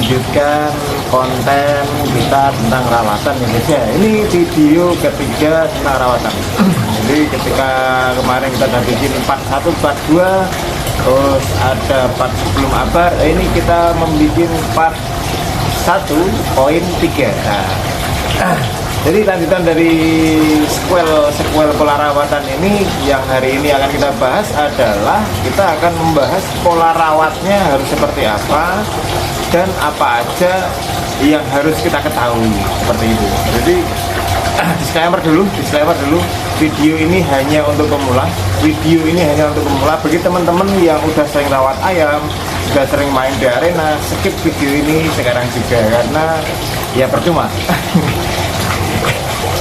melanjutkan konten kita tentang rawatan ya guys ya. Ini video ketiga tentang rawatan. Jadi ketika kemarin kita udah bikin part 1, part 2, terus ada part sebelum abar, ini kita membuat part 1.3. Nah, jadi lanjutan dari sequel pola rawatan ini, yang hari ini akan kita bahas adalah kita akan membahas pola rawatnya harus seperti apa dan apa aja yang harus kita ketahui seperti itu. Jadi disclaimer dulu, video ini hanya untuk pemula. Bagi teman-teman yang udah sering rawat ayam, sudah sering main di arena, skip video ini sekarang juga karena ya percuma.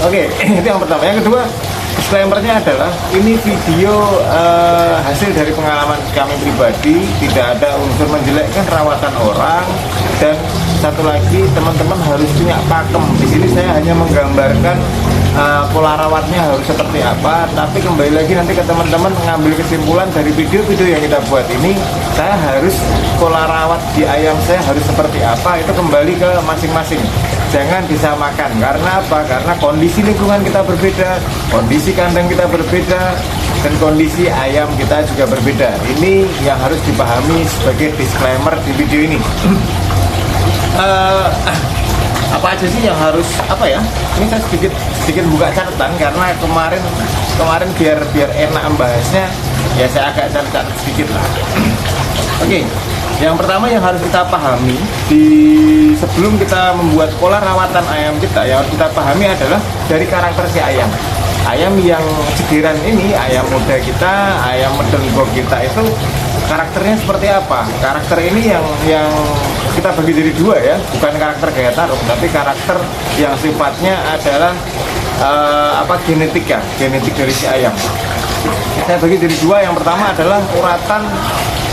Oke, itu yang pertama. Yang kedua, disclaimernya adalah ini video hasil dari pengalaman kami pribadi, tidak ada unsur menjelekkan rawatan orang, dan satu lagi teman-teman harus punya pakem. Di sini saya hanya menggambarkan pola rawatnya harus seperti apa, tapi kembali lagi nanti ke teman-teman mengambil kesimpulan dari video-video yang kita buat ini. Saya harus pola rawat di ayam saya harus seperti apa, itu kembali ke masing-masing. Jangan disamakan, karena apa? Karena kondisi lingkungan kita berbeda, kondisi kandang kita berbeda, dan kondisi ayam kita juga berbeda. Ini yang harus dipahami sebagai disclaimer di video ini. Apa aja sih yang harus ya? Ini saya sedikit buka catatan karena kemarin biar enak membahasnya, ya saya agak catat sedikit lah. Oke. Yang pertama yang harus kita pahami sebelum kita membuat pola rawatan ayam kita, yang harus kita pahami adalah dari karakter si ayam. Ayam yang cediran ini, ayam muda kita, ayam medon gok kita itu karakternya seperti apa? Karakter ini yang kita bagi jadi dua ya, bukan karakter gaya tarung, tapi karakter yang sifatnya adalah genetik dari si ayam. Saya bagi jadi dua. Yang pertama adalah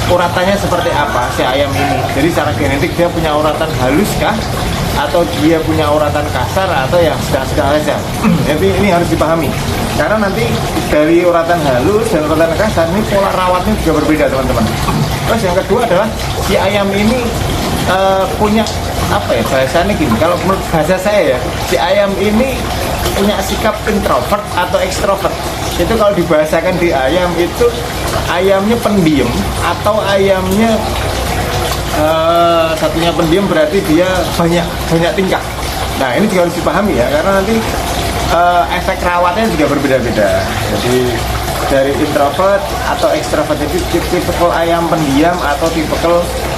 uratannya seperti apa si ayam ini. Jadi secara genetik dia punya uratan halus kah, atau dia punya uratan kasar, atau yang sedang-sedang saja. Jadi ini harus dipahami, karena nanti dari uratan halus dan uratan kasar ini pola rawatnya juga berbeda teman-teman. Terus yang kedua adalah si ayam ini punya bahasanya gini, kalau menurut bahasa saya ya, si ayam ini punya sikap introvert atau ekstrovert. Itu kalau dibahasakan di ayam itu, ayamnya pendiam atau ayamnya satunya pendiam berarti dia banyak tingkah. Nah ini juga harus dipahami ya, karena nanti efek rawatnya juga berbeda-beda. Jadi dari introvert atau ekstrovert, jadi tipe ayam pendiam atau tipe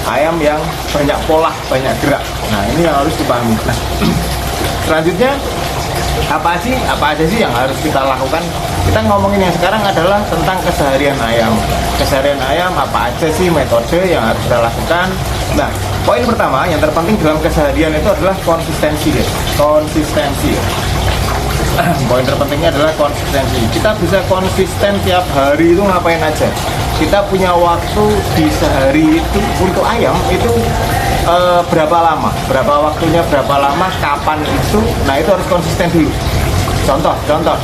ayam yang banyak pola, banyak gerak. Nah ini yang harus dipahami. Nah, selanjutnya apa aja sih yang harus kita lakukan? Kita ngomongin yang sekarang adalah tentang keseharian ayam. Keseharian ayam apa aja sih metode yang harus kita lakukan? Nah, poin pertama yang terpenting dalam keseharian itu adalah konsistensi. Poin terpentingnya adalah konsistensi. Kita bisa konsisten tiap hari itu ngapain aja. Kita punya waktu di sehari itu untuk ayam itu berapa lama, berapa lama, kapan itu. Nah itu harus konsisten dulu. Contoh,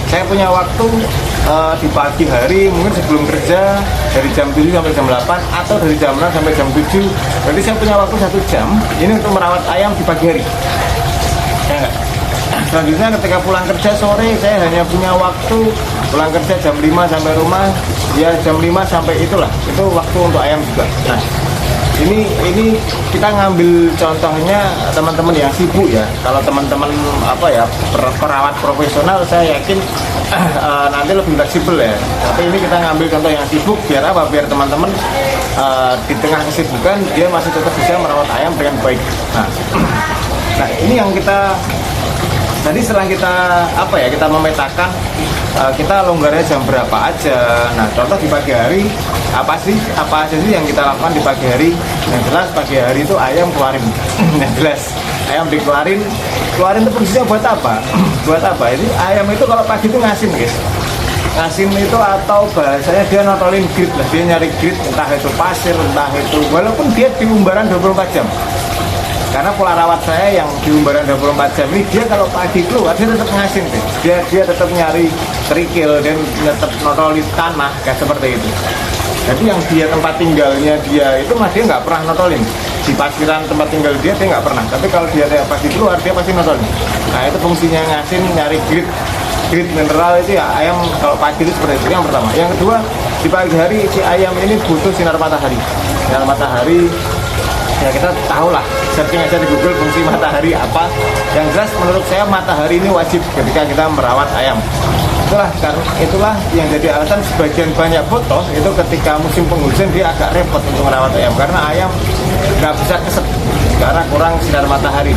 saya punya waktu di pagi hari, mungkin sebelum kerja dari jam 7 sampai jam 8, atau dari jam 6 sampai jam 7. Berarti saya punya waktu 1 jam ini untuk merawat ayam di pagi hari. Ya enggak? Selanjutnya ketika pulang kerja sore, saya hanya punya waktu pulang kerja jam 5 sampai rumah, ya jam 5 sampai itulah, itu waktu untuk ayam juga. Nah ini kita ngambil contohnya teman-teman yang sibuk ya. Kalau teman-teman perawat profesional, saya yakin nanti lebih fleksibel ya. Tapi ini kita ngambil contoh yang sibuk, biar apa? Biar teman-teman di tengah kesibukan dia masih tetap bisa merawat ayam dengan baik. Nah ini yang kita tadi setelah kita memetakan kita longgarnya jam berapa aja. Nah contoh di pagi hari apa aja sih yang kita lakukan di pagi hari? Yang jelas pagi hari itu ayam keluarin. Yang jelas ayam dikeluarin itu fungsinya buat apa? Ini ayam itu kalau pagi itu ngasin guys. Ngasin itu atau bahasanya dia notolin grid lah, dia nyari grid, entah itu pasir, entah itu, walaupun dia di umbaran 24 jam. Karena pola rawat saya yang di umbaran 24 jam ini, dia kalau pagi keluar dia tetap ngasin deh. Dia tetap nyari kerikil dan tetap notoli tanah kayak seperti itu. Jadi yang dia tempat tinggalnya dia itu dia nggak pernah notolin di parkiran tempat tinggal dia nggak pernah. Tapi kalau dia pas di luar dia pasti notolin. Nah itu fungsinya ngasin nyari grit mineral itu ya ayam kalau pagi itu seperti itu yang pertama. Yang kedua di pagi hari si ayam ini butuh sinar matahari. Sinar matahari ya kita tahu lah, searching aja di Google fungsi matahari apa. Yang jelas menurut saya matahari ini wajib ketika kita merawat ayam. Itulah yang jadi alasan sebagian banyak foto itu ketika musim penghujan dia agak repot untuk merawat ayam karena ayam nggak bisa keset karena kurang sinar matahari.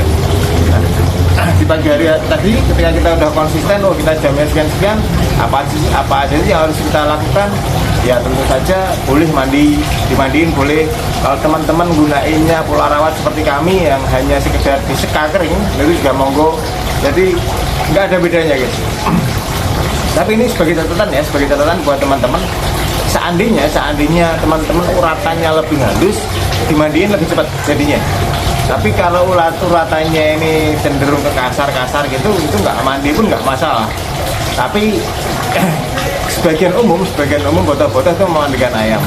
Di pagi hari tadi ketika kita udah konsisten, kita jamnya sekian apa aja sih yang harus kita lakukan, ya tentu saja boleh dimandiin boleh. Kalau teman-teman gunainnya pola rawat seperti kami yang hanya sekedar diseka kering itu juga monggo, jadi nggak ada bedanya guys. Tapi ini sebagai catatan buat teman-teman, seandainya teman-teman uratannya lebih halus, dimandiin lebih cepat jadinya. Tapi kalau uratannya ini cenderung ke kasar gitu, itu nggak mandi pun nggak masalah. Tapi sebagian umum botol-botol itu memandikan ayam.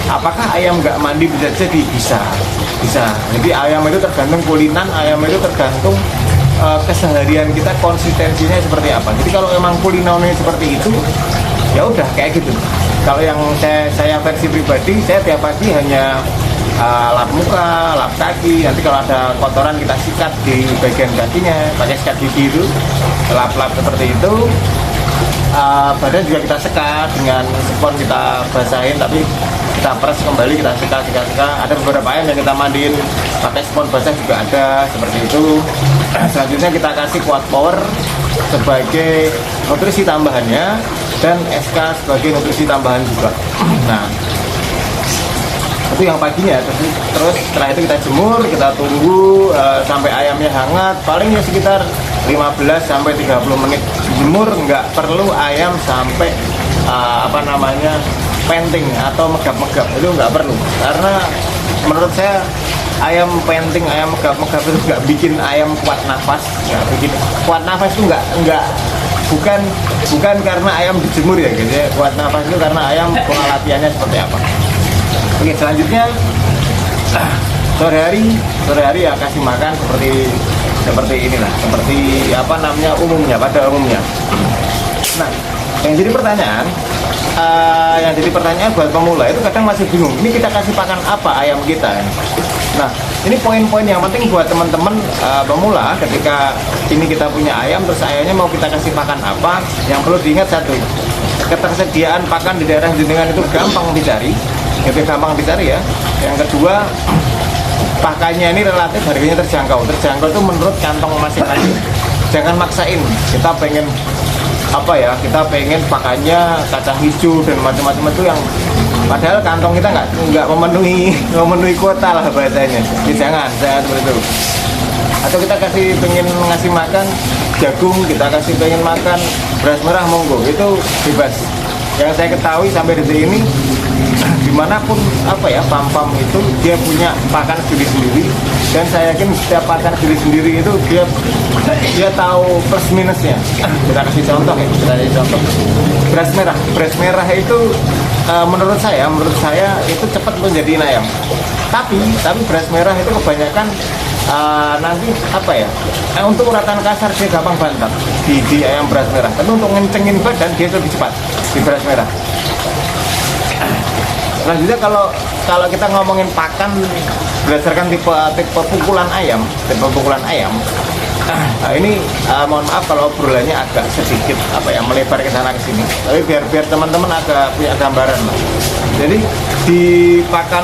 Apakah ayam nggak mandi bisa jadi? Bisa. Jadi ayam itu tergantung kulinan, ayam itu tergantung keseharian kita, konsistensinya seperti apa. Jadi kalau emang kulinannya seperti itu, ya udah kayak gitu. Kalau yang saya versi pribadi, saya tiap pagi hanya lap muka, lap kaki. Nanti kalau ada kotoran kita sikat di bagian kakinya pakai sikat gigi itu, lap-lap seperti itu. Badan juga kita seka dengan spon, kita basahin tapi kita press kembali, kita seka. Ada beberapa ayam yang kita mandiin pakai spon basah juga ada seperti itu. Selanjutnya kita kasih kuat power sebagai nutrisi tambahannya dan SK sebagai nutrisi tambahan juga. Nah itu yang paginya, terus setelah itu kita jemur, kita tunggu sampai ayamnya hangat, palingnya sekitar 15-30 menit jemur. Nggak perlu ayam sampai penting atau megap-megap, itu nggak perlu, karena menurut saya ayam penting, ayam megap-megap itu nggak bikin ayam kuat nafas. Itu bukan karena ayam dijemur ya gitu ya. Kuat nafas itu karena ayam pola latihannya seperti apa. Oke, selanjutnya sore hari ya kasih makan seperti inilah, seperti pada umumnya. Nah, yang jadi pertanyaan buat pemula itu kadang masih bingung, ini kita kasih pakan apa ayam kita. Nah, ini poin-poin yang penting buat teman-teman pemula. Ketika ini kita punya ayam, terus ayamnya mau kita kasih pakan apa, yang perlu diingat satu, ketersediaan pakan di daerah jenengan itu gampang dicari ya. Yang kedua, pakannya ini relatif harganya terjangkau itu menurut kantong masing-masing. Jangan maksain, kita pengen pakannya kacang hijau dan macam-macam itu yang padahal kantong kita nggak memenuhi kuota lah bahasanya. Jangan seperti itu. Atau kita pengen ngasih makan jagung, kita pengen makan beras merah, monggo, itu bebas. Yang saya ketahui sampai detik ini, dimanapun pam-pam itu dia punya pakan sendiri, dan saya yakin setiap pakan sendiri itu dia tahu plus minusnya. Kita kasih contoh. Beras merah itu menurut saya itu cepat menjadi ayam. Tapi beras merah itu kebanyakan nanti untuk uratan kasar dia gampang bantat di ayam beras merah. Tapi untuk ngencengin badan dia lebih cepat di beras merah. Selanjutnya kalau kita ngomongin pakan berdasarkan tipe pukulan ayam, ini mohon maaf kalau obrolannya agak sedikit melebar ke sana ke sini. Tapi biar teman-teman agak punya gambaran lah. Jadi di pakan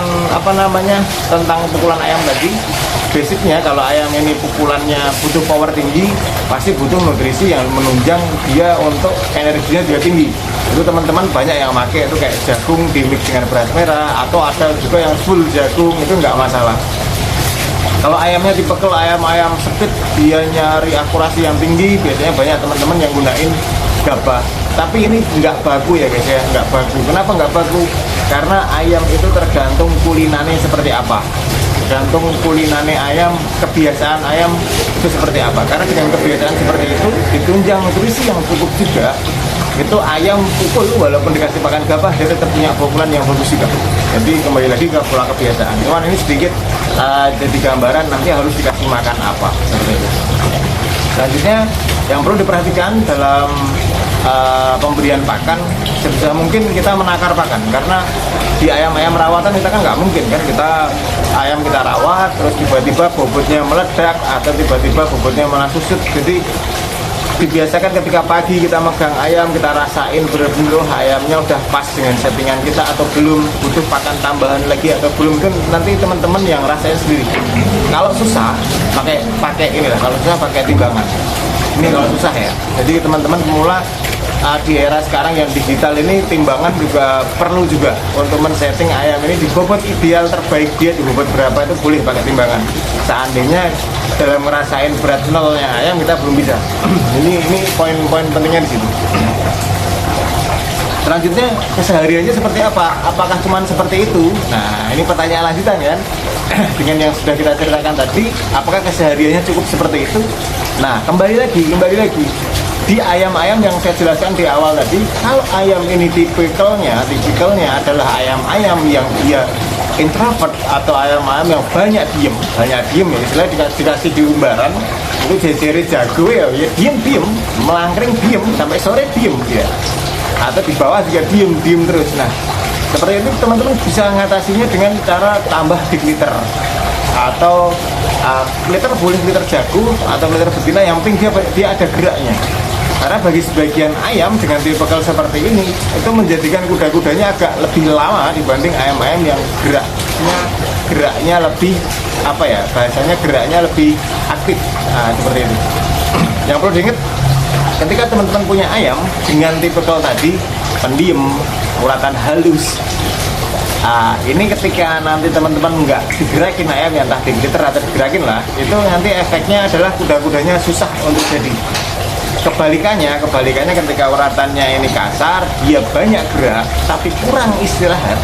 tentang pukulan ayam tadi, basicnya kalau ayam ini pukulannya butuh power tinggi, pasti butuh nutrisi yang menunjang dia untuk energinya juga tinggi. Itu teman-teman banyak yang pakai itu kayak jagung dimix dengan beras merah, atau ada juga yang full jagung, itu nggak masalah. Kalau ayamnya dipekel ayam sepit, dia nyari akurasi yang tinggi, biasanya banyak teman-teman yang gunain gabah. Tapi ini nggak baku ya guys ya, nggak baku. Kenapa nggak baku? Karena ayam itu tergantung kulinannya seperti apa. Tergantung kulinannya ayam, kebiasaan ayam itu seperti apa. Karena dengan kebiasaan seperti itu, ditunjang nutrisi yang cukup juga, itu ayam pukul walaupun dikasih makan gabah dia tetap punya pukulan yang bagus juga. Jadi kembali lagi ke pola kebiasaan. Cuman ini sedikit jadi gambaran nanti harus dikasih makan apa seperti itu. Selanjutnya yang perlu diperhatikan dalam pemberian pakan, sebisa mungkin kita menakar pakan, karena di ayam-ayam rawatan kita kan nggak mungkin kan kita ayam kita rawat terus tiba-tiba bobotnya meledak atau tiba-tiba bobotnya malah susut. Jadi dibiasakan ketika pagi kita megang ayam, kita rasain bener-bener ayamnya udah pas dengan settingan kita atau belum, butuh pakan tambahan lagi atau belum, kan nanti teman-teman yang rasain sendiri. Kalau susah pakai inilah, kalau susah pakai timbangan. Ini kalau susah ya. Jadi teman-teman pemula di era sekarang yang digital ini, timbangan juga perlu juga untuk men-setting ayam ini di bobot ideal terbaik dia di bobot berapa itu boleh pakai timbangan. Seandainya dalam ngerasain berat nolnya ayam kita belum bisa. ini poin-poin pentingnya di situ. Selanjutnya kesehariannya seperti apa? Apakah cuma seperti itu? Nah, ini pertanyaan lanjutan kan. Dengan yang sudah kita ceritakan tadi, apakah kesehariannya cukup seperti itu? Nah, kembali lagi di ayam-ayam yang saya jelaskan di awal tadi, kalau ayam ini tipikalnya adalah ayam-ayam yang dia introvert atau ayam-ayam yang banyak diem ya, istilahnya dikasih di umbaran itu jejere jago ya diem melangkring diem sampai sore diem ya, atau di bawah juga diem terus. Nah, seperti itu teman-teman bisa mengatasinya dengan cara tambah di liter atau liter boleh liter jago atau liter betina, yang penting dia ada geraknya. Karena bagi sebagian ayam dengan tipikal seperti ini itu menjadikan kuda-kudanya agak lebih lama dibanding ayam-ayam yang geraknya lebih bahasanya geraknya lebih aktif. Nah, seperti itu. Yang perlu diingat ketika teman-teman punya ayam dengan tipikal tadi, pendiam, uratan halus. Ini ketika nanti teman-teman nggak digerakin ayam yang entah digiter atau digerakin lah, itu nanti efeknya adalah kuda-kudanya susah untuk jadi. Kebalikannya ketika uratannya ini kasar, dia banyak gerak tapi kurang istirahat,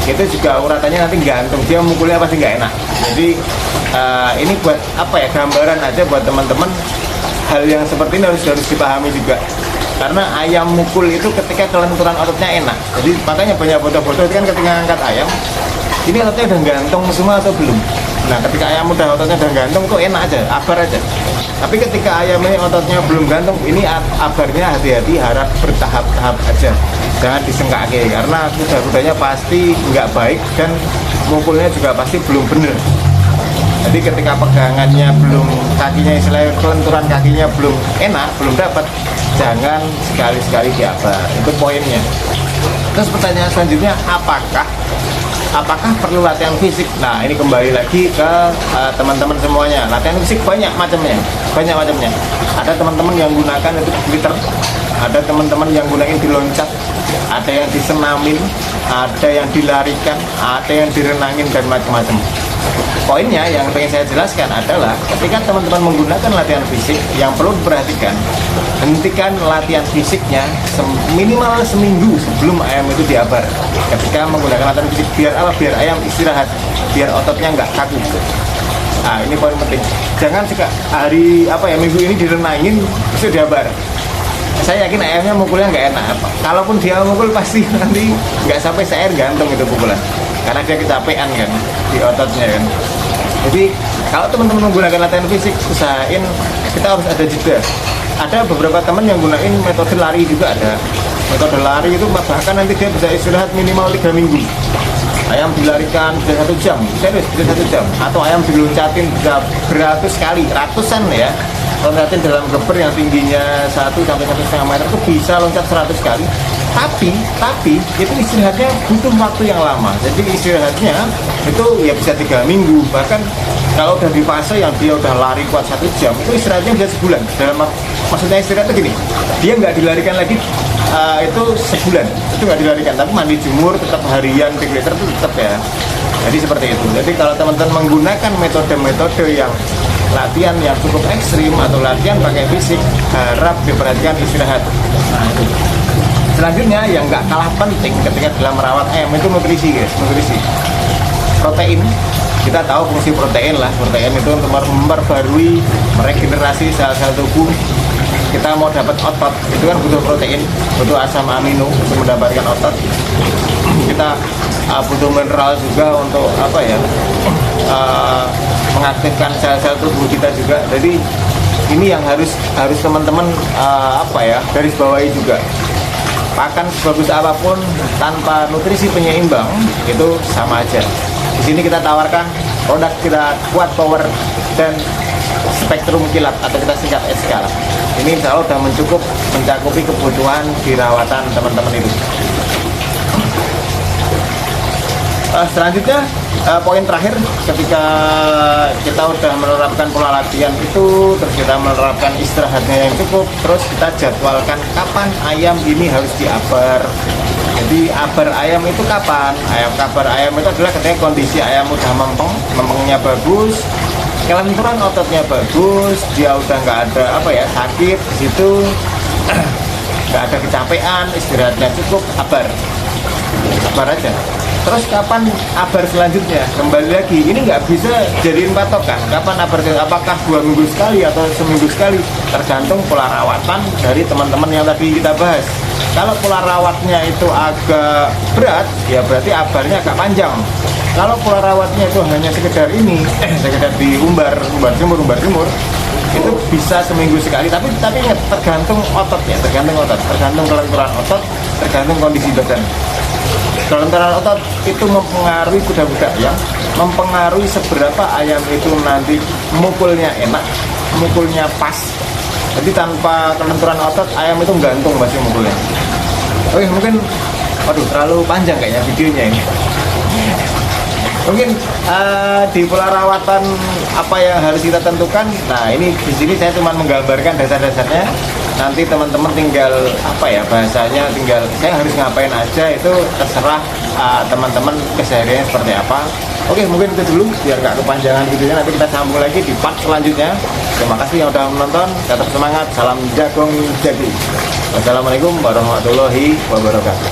itu juga uratannya nanti gantung, dia mukulnya pasti nggak enak. Jadi ini buat gambaran aja buat teman-teman, hal yang seperti ini harus dipahami juga. Karena ayam mukul itu ketika kelenturan ototnya enak. Jadi makanya banyak foto-foto itu kan ketika angkat ayam, ini ototnya udah gantung semua atau belum. Nah, ketika ayam udah ototnya udah gantung tuh enak aja, abar aja. Tapi ketika ayam ini ototnya belum gantung, ini abarnya hati-hati, harap bertahap-tahap aja. Jangan disengkake, karena kuda-kudanya pasti nggak baik dan mukulnya juga pasti belum bener. Jadi ketika pegangannya belum, kakinya istilahnya kelenturan kakinya belum enak, belum dapat, jangan sekali-sekali diabar. Itu poinnya. Terus pertanyaan selanjutnya, apakah perlu latihan fisik? Nah, ini kembali lagi ke teman-teman semuanya. Latihan fisik banyak macamnya. Ada teman-teman yang gunakan itu Twitter, ada teman-teman yang gunain diloncat, ada yang disenamin, ada yang dilarikan, ada yang direnangin dan macam-macam. Poinnya yang ingin saya jelaskan adalah ketika teman-teman menggunakan latihan fisik, yang perlu diperhatikan, hentikan latihan fisiknya minimal seminggu sebelum ayam itu diabar. Ketika menggunakan latihan fisik, biar ayam istirahat, biar ototnya nggak kaku. Nah, ini poin penting. Jangan minggu ini direnangin terus diabar. Saya yakin ayamnya mukulnya nggak enak. Kalaupun dia mukul pasti nanti nggak sampai seair gantung itu pukulan, karena dia kecapean kan di ototnya kan. Jadi kalau teman-teman menggunakan latihan fisik, usahain kita harus ada jeda. Ada beberapa teman yang gunain metode lari juga ada. Metode lari itu bahkan nanti dia bisa istirahat minimal 3 minggu. Ayam dilarikan bisa 1 jam, serius bisa 1 jam. Atau ayam diloncatin bisa beratus kali, ratusan ya. Loncatin dalam geber yang tingginya 1 sampai 1,5 meter itu bisa loncat 100 kali. Tapi itu istirahatnya butuh waktu yang lama. Jadi istirahatnya itu ya bisa 3 minggu. Bahkan kalau udah di fase yang dia udah lari kuat 1 jam, itu istirahatnya bisa sebulan. Maksudnya istirahat itu gini, dia nggak dilarikan lagi itu sebulan, itu nggak dilarikan, tapi mandi jemur tetap harian, liter itu tetap ya. Jadi seperti itu. Jadi kalau teman-teman menggunakan metode-metode yang latihan yang cukup ekstrim atau latihan pakai fisik, harap diperhatikan istirahat. Nah, itu. Selanjutnya yang nggak kalah penting ketika dalam merawat ayam itu nutrisi, guys. Nutrisi protein, kita tahu fungsi protein lah. Protein itu untuk memperbarui, meregenerasi sel-sel tubuh. kita mau dapat otot itu kan butuh protein, butuh asam amino untuk mendapatkan otot. Kita butuh mineral juga untuk apa ya, mengaktifkan sel-sel tubuh kita juga. Jadi ini yang harus teman-teman apa ya, garis bawahi juga. Makan sebagus apapun tanpa nutrisi penyeimbang itu sama aja. Di sini kita tawarkan produk kita Kuat Power dan Spektrum Kilat atau kita singkat SK. Ini insya Allah sudah mencakupi kebutuhan dirawatan teman-teman itu. Selanjutnya poin terakhir, ketika kita udah menerapkan pola latihan itu, terus kita menerapkan istirahatnya yang cukup, terus kita jadwalkan kapan ayam ini harus diabar. Jadi abar ayam itu kapan? Kabar ayam itu adalah ketika kondisi ayam udah mempengnya bagus, kelenturan ototnya bagus, dia udah nggak ada apa ya, sakit di situ, nggak ada kecapean, istirahatnya cukup, abar aja. Terus kapan abar selanjutnya? Kembali lagi, ini nggak bisa jadiin patokan. Kapan abar? Apakah 2 minggu sekali atau seminggu sekali? Tergantung pola rawatan dari teman-teman yang tadi kita bahas. Kalau pola rawatnya itu agak berat, ya berarti abarnya agak panjang. Kalau pola rawatnya itu hanya sekedar ini, sekedar diumbar jemur, itu bisa seminggu sekali. Tapi ingat, tergantung otot ya, tergantung kelenturan otot, tergantung kondisi badan. Kelenturan otot itu mempengaruhi kuda-kuda ya, mempengaruhi seberapa ayam itu nanti mukulnya enak, mukulnya pas. Jadi tanpa kelenturan otot ayam itu gantung pasti mukulnya. Oke, mungkin terlalu panjang kayaknya videonya ini. Mungkin di pola rawatan apa yang harus kita tentukan. Nah, ini di sini saya cuma menggambarkan dasar-dasarnya. Nanti teman-teman tinggal apa ya, bahasanya tinggal saya harus ngapain aja, itu terserah teman-teman kesehariannya seperti apa. Oke, mungkin itu dulu biar gak kepanjangan videonya. Nanti kita sambung lagi di part selanjutnya. Terima kasih yang udah menonton. Tetap semangat. Salam jagung jadi. Wassalamualaikum warahmatullahi wabarakatuh.